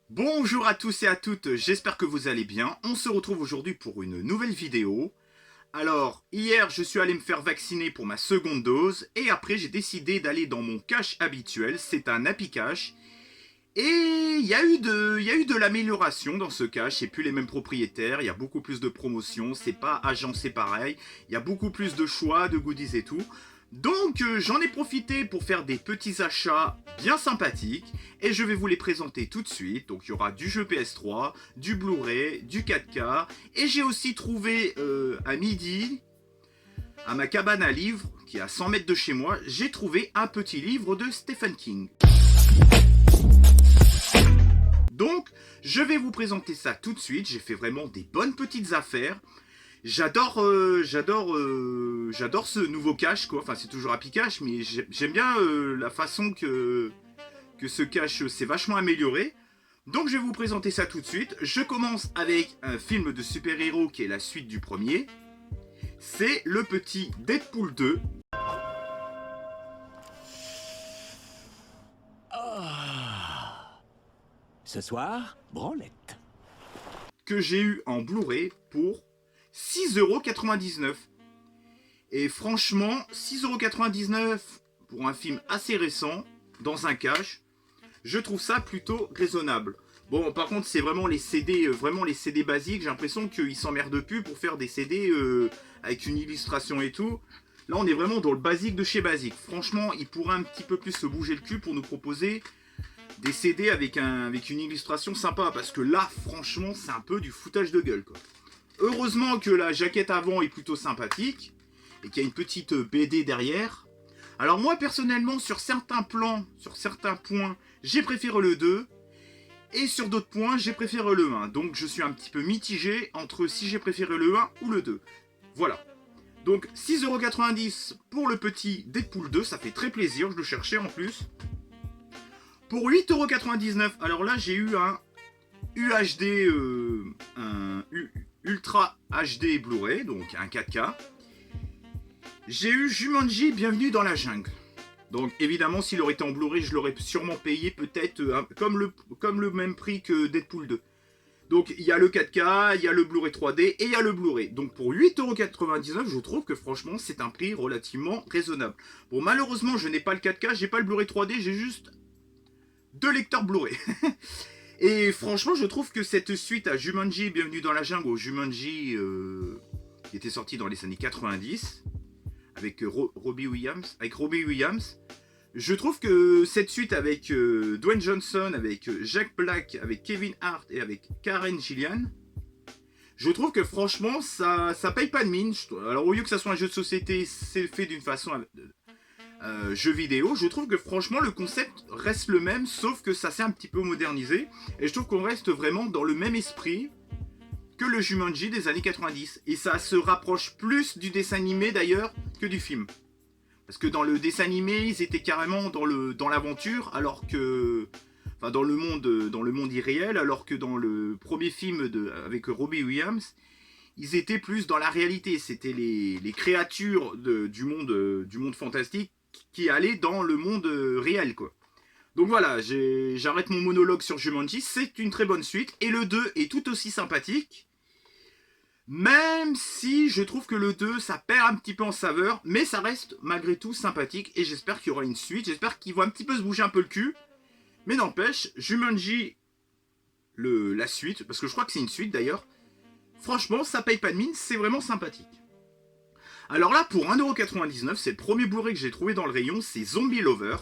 Bonjour à tous et à toutes, j'espère que vous allez bien. On se retrouve aujourd'hui pour une nouvelle vidéo. Alors, hier, je suis allé me faire vacciner pour ma seconde dose et après, j'ai décidé d'aller dans mon cache habituel. C'est un Happy Cache. Et il y a eu de l'amélioration dans ce cache. C'est plus les mêmes propriétaires, il y a beaucoup plus de promotions, c'est pas agencé pareil. Il y a beaucoup plus de choix, de goodies et tout. Donc j'en ai profité pour faire des petits achats bien sympathiques et je vais vous les présenter tout de suite. Donc il y aura du jeu PS3, du Blu-ray, du 4K et j'ai aussi trouvé à midi, à ma cabane à livres qui est à 100 mètres de chez moi, j'ai trouvé un petit livre de Stephen King. Donc je vais vous présenter ça tout de suite, j'ai fait vraiment des bonnes petites affaires. J'adore ce nouveau cache quoi. Enfin, c'est toujours Happy Cache, mais j'aime bien la façon que ce cache s'est vachement amélioré. Donc, je vais vous présenter ça tout de suite. Je commence avec un film de super-héros qui est la suite du premier. C'est le petit Deadpool 2 Ce soir, branlette. que j'ai eu en Blu-ray pour 6,99 €. Et franchement, 6,99 € pour un film assez récent, dans un cache, je trouve ça plutôt raisonnable. Bon, par contre, c'est vraiment les CD basiques. J'ai l'impression qu'ils s'emmerdent plus pour faire des CD avec une illustration et tout. Là, on est vraiment dans le basique de chez basique. Franchement, ils pourraient un petit peu plus se bouger le cul pour nous proposer des CD avec une illustration sympa. Parce que là, franchement, c'est un peu du foutage de gueule, quoi. Heureusement que la jaquette avant est plutôt sympathique et qu'il y a une petite BD derrière. Alors moi, personnellement, sur certains plans, sur certains points, j'ai préféré le 2. Et sur d'autres points, j'ai préféré le 1. Donc je suis un petit peu mitigé entre si j'ai préféré le 1 ou le 2. Voilà. Donc 6,90 € pour le petit Deadpool 2, ça fait très plaisir, je le cherchais en plus. Pour 8,99 €, alors là j'ai eu un UHD, Ultra HD Blu-ray, donc un 4K. J'ai eu Jumanji Bienvenue dans la jungle. Donc évidemment, s'il aurait été en Blu-ray, je l'aurais sûrement payé peut-être comme le même prix que Deadpool 2. Donc il y a le 4K, il y a le Blu-ray 3D et il y a le Blu-ray. Donc pour 8,99 €, je trouve que franchement c'est un prix relativement raisonnable. Bon, malheureusement je n'ai pas le 4K, j'ai pas le Blu-ray 3D, j'ai juste 2 lecteurs Blu-ray. Et franchement je trouve que cette suite à Jumanji Bienvenue dans la jungle, au Jumanji qui était sorti dans les années 90, avec Robbie Williams, je trouve que cette suite avec Dwayne Johnson, avec Jack Black, avec Kevin Hart et avec Karen Gillian, je trouve que franchement ça paye pas de mine. Alors au lieu que ça soit un jeu de société, c'est fait d'une façon jeu vidéo, je trouve que franchement le concept reste le même, sauf que ça s'est un petit peu modernisé, et je trouve qu'on reste vraiment dans le même esprit que le Jumanji des années 90. Et ça se rapproche plus du dessin animé d'ailleurs que du film. Parce que dans le dessin animé, ils étaient carrément dans l'aventure, alors que... Enfin, dans le monde irréel, alors que dans le premier film avec Robbie Williams, ils étaient plus dans la réalité. C'était les créatures du monde fantastique qui allaient dans le monde réel, quoi. Donc voilà, j'arrête mon monologue sur Jumanji, c'est une très bonne suite, et le 2 est tout aussi sympathique. Même si je trouve que le 2, ça perd un petit peu en saveur, mais ça reste malgré tout sympathique, et j'espère qu'il y aura une suite, j'espère qu'ils vont un petit peu se bouger un peu le cul. Mais n'empêche, Jumanji, la suite, parce que je crois que c'est une suite d'ailleurs, franchement, ça paye pas de mine, c'est vraiment sympathique. Alors là, pour 1,99 €, c'est le premier Blu-ray que j'ai trouvé dans le rayon, c'est Zombie Lover.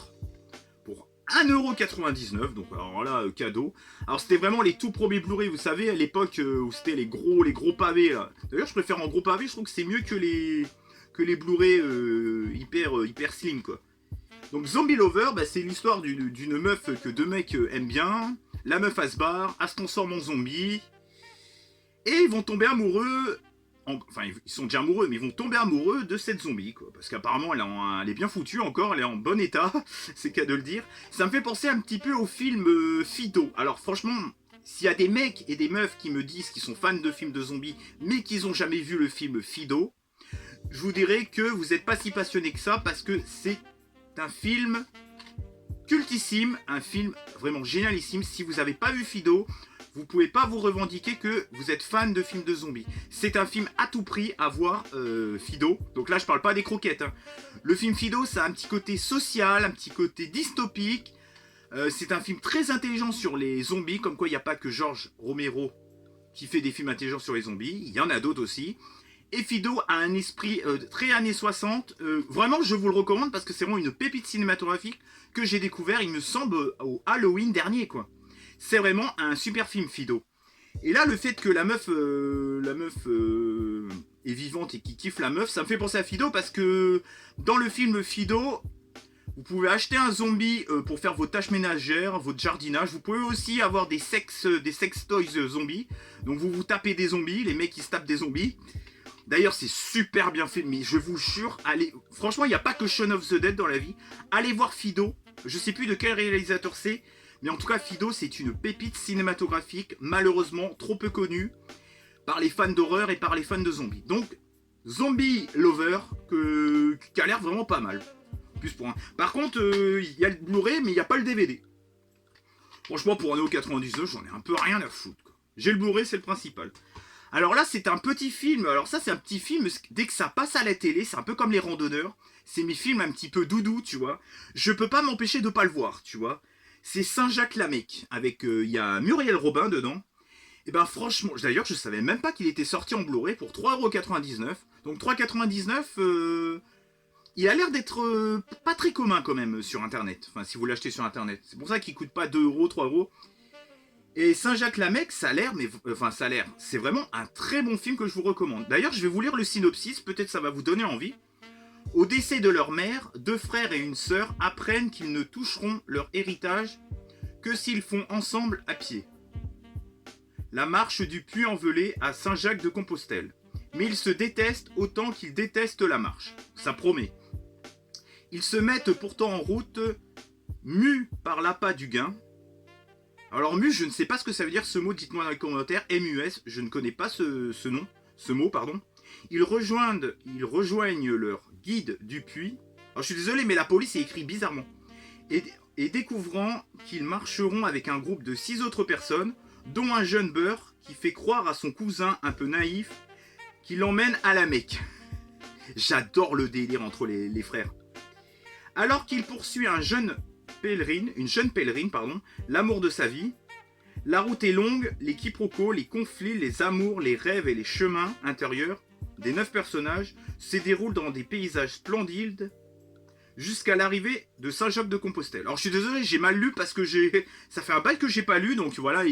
Pour 1,99 €, donc alors là, cadeau. Alors c'était vraiment les tout premiers Blu-ray, vous savez, à l'époque où c'était les gros pavés là. D'ailleurs, je préfère en gros pavé, je trouve que c'est mieux que les Blu-ray hyper slim, quoi. Donc Zombie Lover, bah, c'est l'histoire d'une meuf que deux mecs aiment bien. La meuf elle se barre, elle se transforme en zombie. Et ils vont tomber amoureux. Enfin, ils sont déjà amoureux, mais ils vont tomber amoureux de cette zombie, quoi. Parce qu'apparemment, elle est bien foutue encore, elle est en bon état, c'est qu'à de le dire. Ça me fait penser un petit peu au film Fido. Alors franchement, s'il y a des mecs et des meufs qui me disent qu'ils sont fans de films de zombies, mais qu'ils n'ont jamais vu le film Fido, je vous dirais que vous n'êtes pas si passionné que ça, parce que c'est un film cultissime, un film vraiment génialissime. Si vous n'avez pas vu Fido, vous pouvez pas vous revendiquer que vous êtes fan de films de zombies. C'est un film à tout prix à voir, Fido. Donc là, je parle pas des croquettes. Hein. Le film Fido, ça a un petit côté social, un petit côté dystopique. C'est un film très intelligent sur les zombies, comme quoi il n'y a pas que George Romero qui fait des films intelligents sur les zombies. Il y en a d'autres aussi. Et Fido a un esprit très années 60. Vraiment, je vous le recommande parce que c'est vraiment une pépite cinématographique que j'ai découvert, il me semble, au Halloween dernier, quoi. C'est vraiment un super film, Fido. Et là, le fait que la meuf est vivante et qui kiffe la meuf, ça me fait penser à Fido parce que dans le film Fido, vous pouvez acheter un zombie pour faire vos tâches ménagères, votre jardinage. Vous pouvez aussi avoir des sex toys zombies. Donc vous vous tapez des zombies, les mecs qui se tapent des zombies. D'ailleurs, c'est super bien fait, mais je vous jure, allez, franchement, il n'y a pas que Shaun of the Dead dans la vie. Allez voir Fido. Je sais plus de quel réalisateur c'est, mais en tout cas, Fido, c'est une pépite cinématographique, malheureusement trop peu connue par les fans d'horreur et par les fans de zombies. Donc, Zombie Lover, qui a l'air vraiment pas mal. Plus pour un. Par contre, il y a le Blu-ray, mais il n'y a pas le DVD. Franchement, pour 1,99€, j'en ai un peu rien à foutre, quoi. J'ai le Blu-ray, c'est le principal. Alors là, c'est un petit film. Alors ça, c'est un petit film, dès que ça passe à la télé, c'est un peu comme Les Randonneurs. C'est mes films un petit peu doudou, tu vois. Je peux pas m'empêcher de pas le voir, tu vois. C'est Saint-Jacques-Lamec, avec, il y a Muriel Robin dedans. Et ben franchement, d'ailleurs, je savais même pas qu'il était sorti en Blu-ray pour 3,99€. Donc 3,99€, il a l'air d'être pas très commun quand même sur Internet. Enfin, si vous l'achetez sur Internet. C'est pour ça qu'il coûte pas 2€, 3€. Et Saint-Jacques-Lamec, ça a l'air, c'est vraiment un très bon film que je vous recommande. D'ailleurs, je vais vous lire le synopsis, peut-être ça va vous donner envie. Au décès de leur mère, 2 frères et une sœur apprennent qu'ils ne toucheront leur héritage que s'ils font ensemble à pied la marche du Puy-en-Velay à Saint-Jacques-de-Compostelle. Mais ils se détestent autant qu'ils détestent la marche. Ça promet. Ils se mettent pourtant en route, mus par l'appât du gain. Alors mus, je ne sais pas ce que ça veut dire ce mot, dites-moi dans les commentaires. MUS, je ne connais pas ce mot, pardon. Ils rejoignent leur guide du puits. Alors je suis désolé, mais la police est écrit bizarrement. Et découvrant qu'ils marcheront avec un groupe de 6 autres personnes, dont un jeune beurre qui fait croire à son cousin un peu naïf qu'il l'emmène à la Mecque. J'adore le délire entre les frères. Alors qu'il poursuit une jeune pèlerine, l'amour de sa vie, la route est longue, les quiproquos, les conflits, les amours, les rêves et les chemins intérieurs des 9 personnages se déroulent dans des paysages splendides jusqu'à l'arrivée de Saint-Jacques-de-Compostelle. Alors je suis désolé, j'ai mal lu parce que ça fait un bail que j'ai pas lu, donc voilà,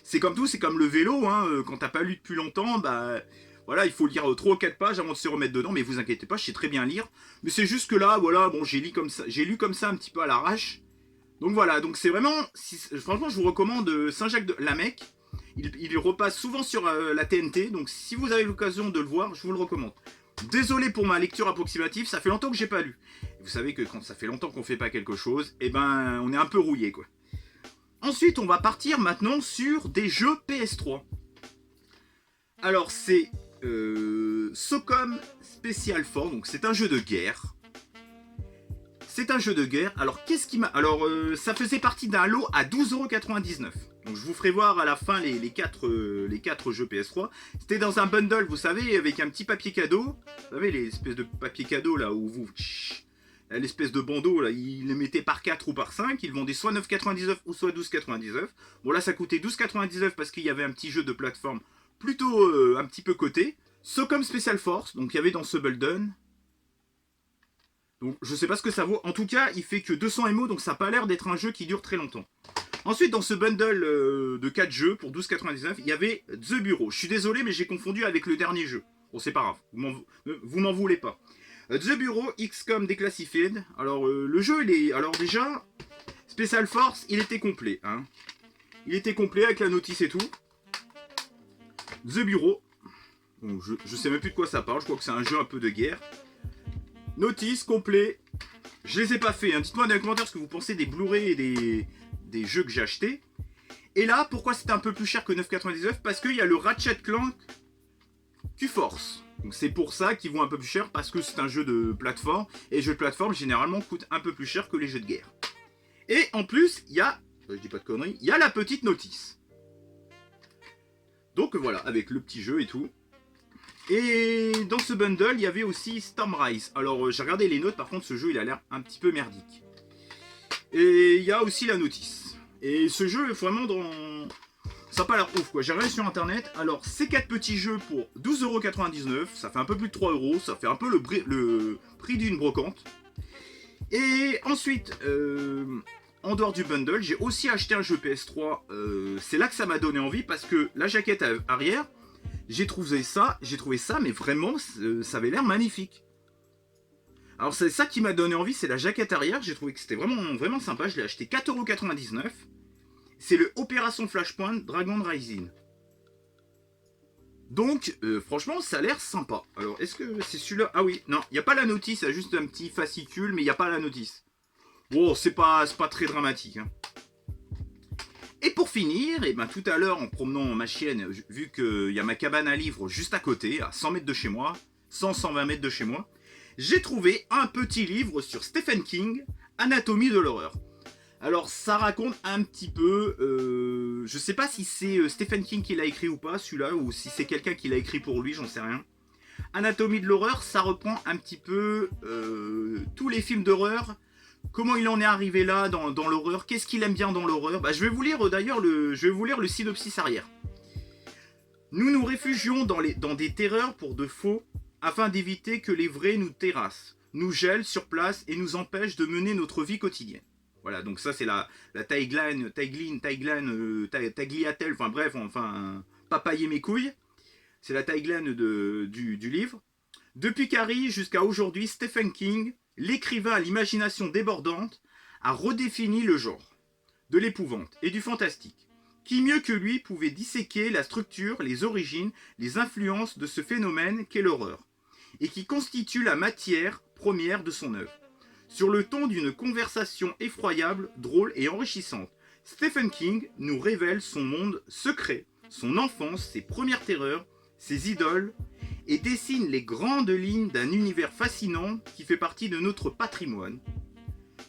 c'est comme tout, c'est comme le vélo, hein, quand t'as pas lu depuis longtemps, bah voilà, il faut lire 3 ou 4 pages avant de se remettre dedans, mais vous inquiétez pas, je sais très bien lire, mais c'est juste que là, voilà, bon, j'ai lu comme ça un petit peu à l'arrache, donc voilà, donc c'est vraiment, franchement je vous recommande Saint-Jacques-de-Lamec, il repasse souvent sur la TNT, donc si vous avez l'occasion de le voir, je vous le recommande. Désolé pour ma lecture approximative, ça fait longtemps que j'ai pas lu. Vous savez que quand ça fait longtemps qu'on fait pas quelque chose, eh ben on est un peu rouillé quoi. Ensuite, on va partir maintenant sur des jeux PS3. Alors c'est SOCOM Special Force, donc c'est un jeu de guerre. C'est un jeu de guerre. Alors qu'est-ce qui m'a... Alors ça faisait partie d'un lot à 12,99€. Donc je vous ferai voir à la fin les 4 jeux PS3. C'était dans un bundle, vous savez, avec un petit papier cadeau. Vous savez, les espèces de papier cadeau là où vous... L'espèce de bandeau là, ils les mettaient par 4 ou par 5. Ils vendaient soit 9,99€ ou soit 12,99€. Bon là ça coûtait 12,99€ parce qu'il y avait un petit jeu de plateforme plutôt un petit peu coté. SOCOM Special Force, donc il y avait dans ce bundle. Donc je sais pas ce que ça vaut. En tout cas, il fait que 200 MO, donc ça n'a pas l'air d'être un jeu qui dure très longtemps. Ensuite, dans ce bundle de 4 jeux pour 12,99€, il y avait The Bureau. Je suis désolé, mais j'ai confondu avec le dernier jeu. Bon, c'est pas grave, vous m'en voulez pas. The Bureau XCOM Declassified. Alors, le jeu, il est... Alors déjà, Special Force, il était complet. Hein. Il était complet avec la notice et tout. The Bureau. Bon, je sais même plus de quoi ça parle, je crois que c'est un jeu un peu de guerre. Notice, complet. Je les ai pas fait. Hein. Dites-moi dans les commentaires ce que vous pensez des Blu-ray et des jeux que j'ai achetés. Et là, pourquoi c'était un peu plus cher que 9,99 €? Parce qu'il y a le Ratchet Clank Q-Force. Donc c'est pour ça qu'ils vont un peu plus cher, parce que c'est un jeu de plateforme. Et les jeux de plateforme, généralement, coûtent un peu plus cher que les jeux de guerre. Et en plus, il y a, je dis pas de conneries, il y a la petite notice. Donc voilà, avec le petit jeu et tout. Et dans ce bundle, il y avait aussi Stormrise. Alors j'ai regardé les notes, par contre ce jeu il a l'air un petit peu merdique. Et il y a aussi la notice. Et ce jeu est vraiment dans... Ça n'a pas l'air ouf quoi. J'ai regardé sur internet. Alors ces 4 petits jeux pour 12,99€. Ça fait un peu plus de 3€. Ça fait un peu le prix d'une brocante. Et ensuite, en dehors du bundle, j'ai aussi acheté un jeu PS3. C'est là que ça m'a donné envie parce que la jaquette arrière, j'ai trouvé ça, mais vraiment, ça avait l'air magnifique. Alors c'est ça qui m'a donné envie, c'est la jaquette arrière. J'ai trouvé que c'était vraiment, vraiment sympa. Je l'ai acheté 4,99€. C'est le Opération Flashpoint Dragon Rising. Donc, franchement, ça a l'air sympa. Alors, est-ce que c'est celui-là? Ah oui, non, il n'y a pas la notice, il y a juste un petit fascicule, mais il n'y a pas la notice. Bon, c'est pas très dramatique. Hein. Et pour finir, et ben, tout à l'heure, en promenant ma chienne, vu qu'il y a ma cabane à livres juste à côté, à 100 mètres de chez moi, 100-120 mètres de chez moi, j'ai trouvé un petit livre sur Stephen King, Anatomie de l'horreur. Alors ça raconte un petit peu, je sais pas si c'est Stephen King qui l'a écrit ou pas celui-là, ou si c'est quelqu'un qui l'a écrit pour lui, j'en sais rien. Anatomie de l'horreur, ça reprend un petit peu tous les films d'horreur, comment il en est arrivé là dans l'horreur, qu'est-ce qu'il aime bien dans l'horreur. Bah, je vais vous lire d'ailleurs le synopsis arrière. Nous nous réfugions dans des terreurs pour de faux, afin d'éviter que les vrais nous terrassent, nous gèlent sur place et nous empêchent de mener notre vie quotidienne. Voilà, donc ça c'est la tagline, tagliatelle, enfin bref, enfin, papayer mes couilles. C'est la tagline du livre. Depuis Carrie jusqu'à aujourd'hui, Stephen King, l'écrivain à l'imagination débordante, a redéfini le genre de l'épouvante et du fantastique. Qui mieux que lui pouvait disséquer la structure, les origines, les influences de ce phénomène qu'est l'horreur, et qui constitue la matière première de son œuvre. Sur le ton d'une conversation effroyable, drôle et enrichissante, Stephen King nous révèle son monde secret, son enfance, ses premières terreurs, ses idoles, et dessine les grandes lignes d'un univers fascinant qui fait partie de notre patrimoine.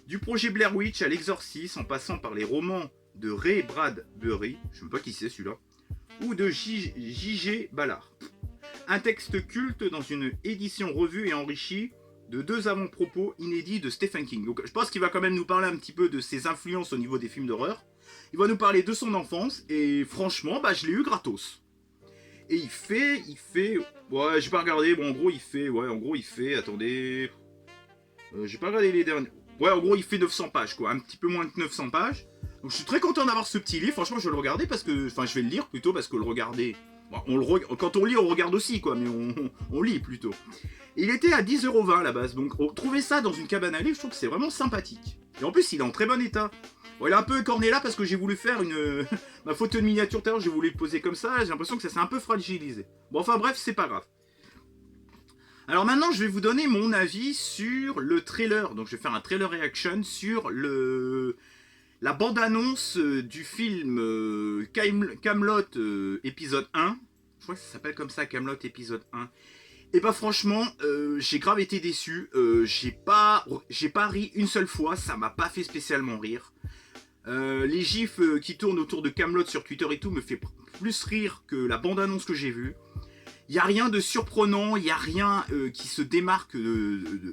Du projet Blair Witch à l'exorcisme, en passant par les romans de Ray Bradbury, je ne sais pas qui c'est celui-là, ou de J.G. Ballard. Un texte culte dans une édition revue et enrichie de 2 avant-propos inédits de Stephen King. Donc je pense qu'il va quand même nous parler un petit peu de ses influences au niveau des films d'horreur. Il va nous parler de son enfance et franchement, bah, je l'ai eu gratos. Et il fait, ouais, j'ai pas regardé, bon en gros il fait, attendez, j'ai pas regardé les derniers, ouais en gros il fait 900 pages quoi, un petit peu moins de 900 pages. Donc je suis très content d'avoir ce petit livre, franchement je vais le regarder parce que, enfin je vais le lire plutôt parce que le regarder, bon, quand on lit on regarde aussi quoi, mais on lit plutôt. Il était à 10,20€ à la base, donc trouver ça dans une cabane à livres, je trouve que c'est vraiment sympathique. Et en plus il est en très bon état. Bon, il est un peu écorné là parce que j'ai voulu faire ma photo de miniature tout à l'heure, j'ai voulu le poser comme ça, j'ai l'impression que ça s'est un peu fragilisé. Bon enfin bref, c'est pas grave. Alors maintenant je vais vous donner mon avis sur le trailer, donc je vais faire un trailer reaction sur la bande-annonce du film Kaamelott épisode 1. Je crois que ça s'appelle comme ça, Kaamelott épisode 1. Et bah franchement, j'ai grave été déçu, j'ai pas ri une seule fois, ça m'a pas fait spécialement rire. Les gifs qui tournent autour de Kaamelott sur Twitter et tout me fait plus rire que la bande-annonce que j'ai vue. Il n'y a rien de surprenant, il n'y a rien qui se démarque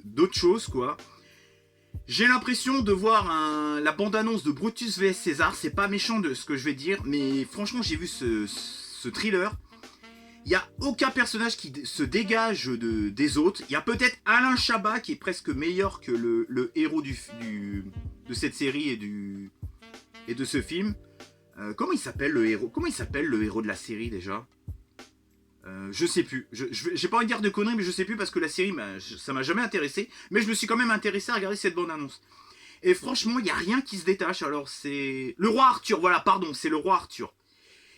d'autre chose, quoi. J'ai l'impression de voir la bande-annonce de Brutus vs César, c'est pas méchant de ce que je vais dire, mais franchement j'ai vu ce thriller. Il n'y a aucun personnage qui se dégage des autres. Il y a peut-être Alain Chabat qui est presque meilleur que le héros de cette série et de ce film. Comment il s'appelle le héros de la série déjà? Je sais plus. J'ai pas envie de dire de conneries, mais je sais plus parce que la série, ça m'a jamais intéressé. Mais je me suis quand même intéressé à regarder cette bande-annonce. Et franchement, il n'y a rien qui se détache. Alors c'est... Le roi Arthur, voilà, pardon, c'est le roi Arthur.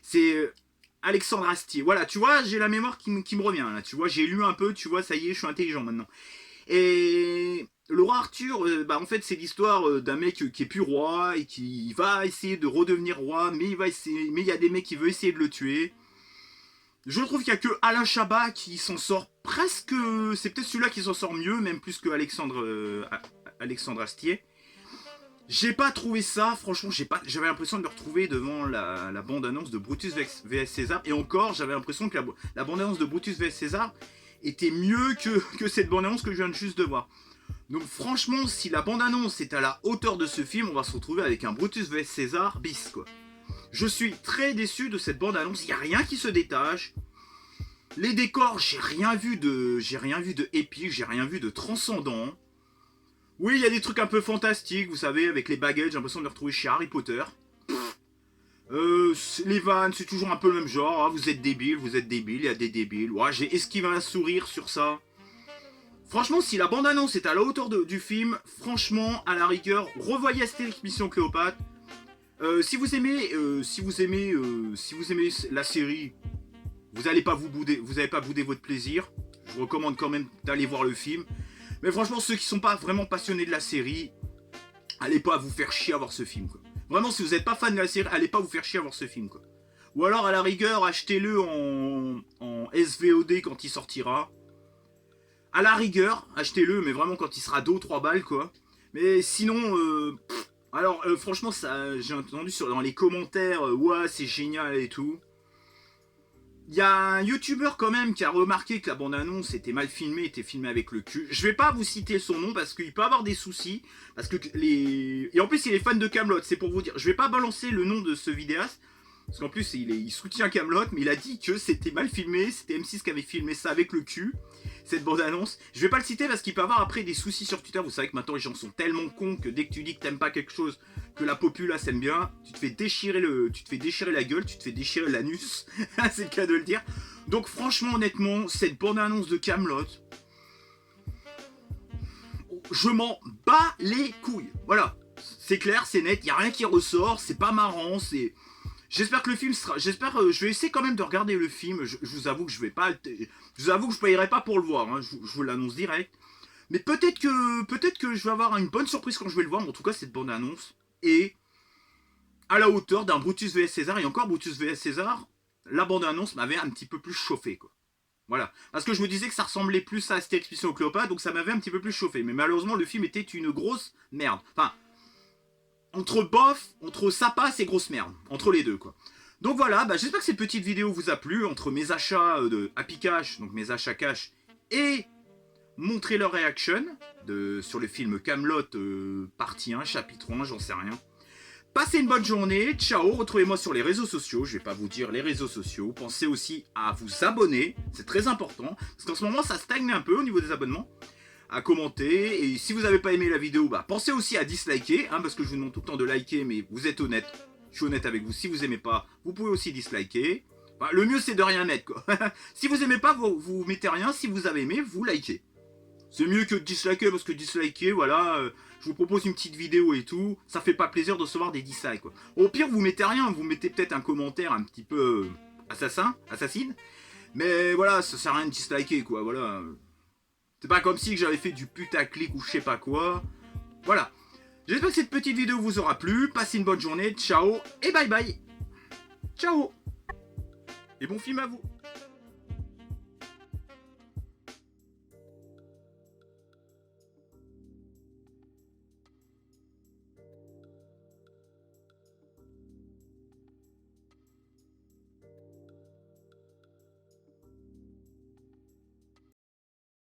C'est... Alexandre Astier, voilà, tu vois, j'ai la mémoire qui me revient, là, tu vois, j'ai lu un peu, tu vois, ça y est, je suis intelligent maintenant. Et le roi Arthur, en fait, c'est l'histoire d'un mec qui est plus roi et qui va essayer de redevenir roi, mais il y a des mecs qui veulent essayer de le tuer. Je trouve qu'il n'y a que Alain Chabat qui s'en sort presque, c'est peut-être celui-là qui s'en sort mieux, même plus que Alexandre Astier. J'ai pas trouvé ça, franchement, j'avais l'impression de me retrouver devant la bande-annonce de Brutus vs César. Et encore, j'avais l'impression que la bande-annonce de Brutus vs César était mieux que cette bande-annonce que je viens juste de voir. Donc franchement, si la bande-annonce est à la hauteur de ce film, on va se retrouver avec un Brutus vs César bis, quoi. Je suis très déçu de cette bande-annonce, il n'y a rien qui se détache. Les décors, j'ai rien vu de épique, j'ai rien vu de transcendant. Oui, il y a des trucs un peu fantastiques, vous savez, avec les baguettes, j'ai l'impression de les retrouver chez Harry Potter. Les vannes, c'est toujours un peu le même genre, hein, vous êtes débile, il y a des débiles. Ouais, j'ai esquivé un sourire sur ça. Franchement, si la bande-annonce est à la hauteur du film, franchement, à la rigueur, revoyez Astérix Mission Cléopâtre. Si vous aimez la série, vous n'allez pas bouder votre plaisir. Je vous recommande quand même d'aller voir le film. Mais franchement, ceux qui sont pas vraiment passionnés de la série, allez pas vous faire chier à voir ce film, quoi. Vraiment, si vous n'êtes pas fan de la série, allez pas vous faire chier à voir ce film, quoi. Ou alors, à la rigueur, achetez-le en SVOD quand il sortira. À la rigueur, achetez-le, mais vraiment quand il sera 2 ou 3 balles, quoi. Mais sinon, franchement, j'ai entendu dans les commentaires, ouais, c'est génial et tout. Il y a un youtubeur quand même qui a remarqué que la bande-annonce était mal filmée, était filmée avec le cul. Je vais pas vous citer son nom parce qu'il peut avoir des soucis. Et en plus, il est fan de Kaamelott, c'est pour vous dire. Je vais pas balancer le nom de ce vidéaste. Parce qu'en plus, il soutient Kaamelott, mais il a dit que c'était mal filmé. C'était M6 qui avait filmé ça avec le cul, cette bande-annonce. Je vais pas le citer parce qu'il peut avoir après des soucis sur Twitter. Vous savez que maintenant, les gens sont tellement cons que dès que tu dis que t'aimes pas quelque chose, que la populace aime bien, tu te fais déchirer la gueule, tu te fais déchirer l'anus. C'est le cas de le dire. Donc franchement, honnêtement, cette bande-annonce de Kaamelott, je m'en bats les couilles. Voilà. C'est clair, c'est net, il y a rien qui ressort, c'est pas marrant, c'est... J'espère que le film sera... je vais essayer quand même de regarder le film. Je vous avoue que je vais pas... Je vous avoue que je payerai pas pour le voir, hein. Je vous l'annonce direct. Mais peut-être que je vais avoir une bonne surprise quand je vais le voir. Mais en tout cas, cette bande-annonce est à la hauteur d'un Brutus vs César. Et encore, Brutus vs César, la bande-annonce m'avait un petit peu plus chauffé, quoi. Voilà. Parce que je me disais que ça ressemblait plus à Astérix Mission Cléopâtre, donc ça m'avait un petit peu plus chauffé. Mais malheureusement, le film était une grosse merde. Enfin... entre ça passe et grosse merde. Entre les deux, quoi. Donc voilà, j'espère que cette petite vidéo vous a plu. Entre mes achats de Happy Cash, donc mes achats cash, et mon trailer reaction sur le film Kaamelott partie 1, chapitre 1, j'en sais rien. Passez une bonne journée, ciao, retrouvez-moi sur les réseaux sociaux. Je vais pas vous dire les réseaux sociaux. Pensez aussi à vous abonner, c'est très important. Parce qu'en ce moment, ça stagne un peu au niveau des abonnements. À commenter, et si vous n'avez pas aimé la vidéo, pensez aussi à disliker, hein, parce que je vous demande tout le temps de liker, mais vous êtes honnête, je suis honnête avec vous, si vous aimez pas, vous pouvez aussi disliker. Le mieux c'est de rien mettre, quoi. Si vous aimez pas, vous mettez rien, si vous avez aimé, vous likez. C'est mieux que de disliker, parce que disliker, voilà, je vous propose une petite vidéo et tout, ça fait pas plaisir de recevoir des dislikes, quoi. Au pire, vous mettez rien, vous mettez peut-être un commentaire un petit peu assassine, mais voilà, ça sert à rien de disliker, quoi, voilà. C'est pas comme si j'avais fait du putaclic ou je sais pas quoi. Voilà. J'espère que cette petite vidéo vous aura plu. Passez une bonne journée. Ciao et bye bye. Ciao. Et bon film à vous.